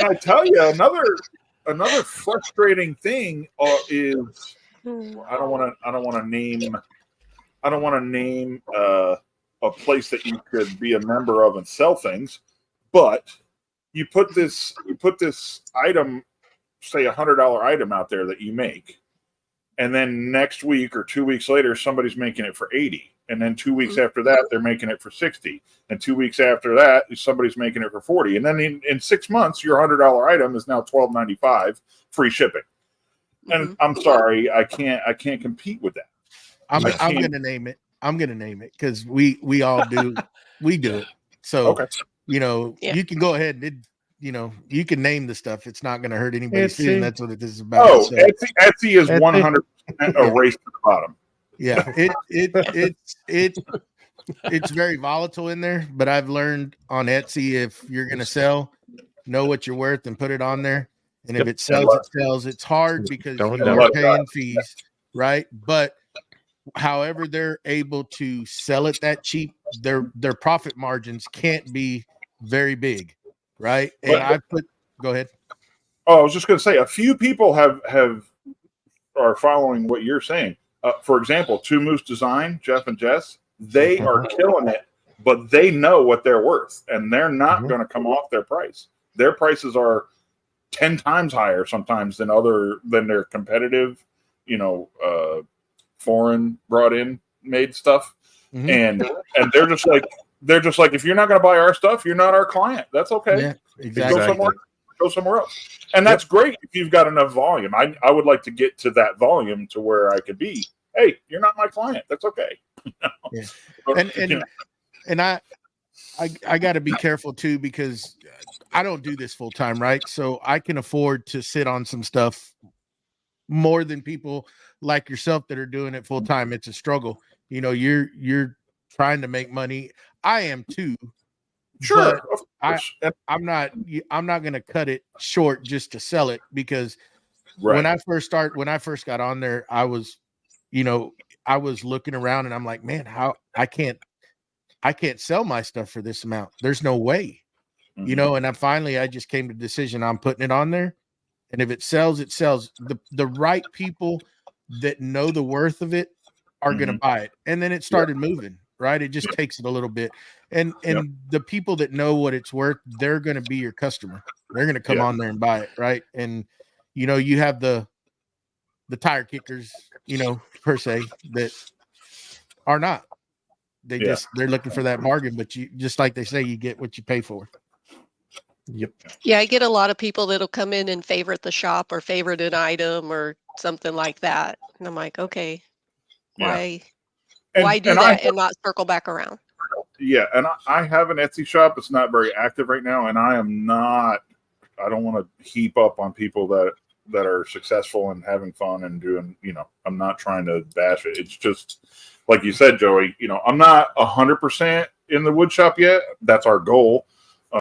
I tell you, another frustrating thing is I don't want to name a place that you could be a member of and sell things, but you put this item, say $100 item out there that you make, and then next week or 2 weeks later somebody's making it for 80, and then 2 weeks after that they're making it for 60, and 2 weeks after that somebody's making it for 40, and then in 6 months your $100 item is now $12.95 free shipping. And I'm sorry, I can't compete with that. I'm gonna name it. I'm gonna name it because we all do it. So okay. You can go ahead and you can name the stuff. It's not gonna hurt anybody's feeling. That's what this is about. Oh, so, Etsy is 100% a race to the bottom. Yeah, it's very volatile in there, but I've learned on Etsy, if you're gonna sell, know what you're worth and put it on there. And if it sells, it sells. It's hard because you're paying fees, right? But however they're able to sell it that cheap, their profit margins can't be very big, right? And go ahead. Oh, I was just going to say, a few people are following what you're saying. For example, Two Moose Design, Jeff and Jess, they are killing it, but they know what they're worth, and they're not going to come off their price. Their prices are 10 times higher sometimes than their competitive, foreign brought in made stuff. And they're just like, if you're not going to buy our stuff, you're not our client. That's okay. Yeah, exactly. Go somewhere else. And that's great if you've got enough volume. I would like to get to that volume to where I could be, hey, you're not my client. That's okay. Yeah. And I got to be careful too, because I don't do this full time, right? So I can afford to sit on some stuff more than people like yourself that are doing it full time. It's a struggle. You're trying to make money. I am too. Sure. I'm not going to cut it short just to sell it, because when I first got on there, I was looking around and I'm like, man, how I can't sell my stuff for this amount. There's no way, and I just came to the decision, I'm putting it on there. And if it sells, it sells. The right people that know the worth of it are going to buy it. And then it started moving, right? It just takes it a little bit. And the people that know what it's worth, they're going to be your customer. They're going to come on there and buy it, right? And, you have the tire kickers, per se, that are not. They're looking for that bargain, but you, just like they say, you get what you pay for. Yep. Yeah, I get a lot of people that'll come in and favorite the shop or favorite an item or something like that. And I'm like, okay, why do that and not circle back around? Yeah, and I have an Etsy shop. It's not very active right now, and I don't want to heap up on people that are successful and having fun and doing, I'm not trying to bash it. It's just, like you said, Joey, I'm not 100% in the wood shop yet. That's our goal.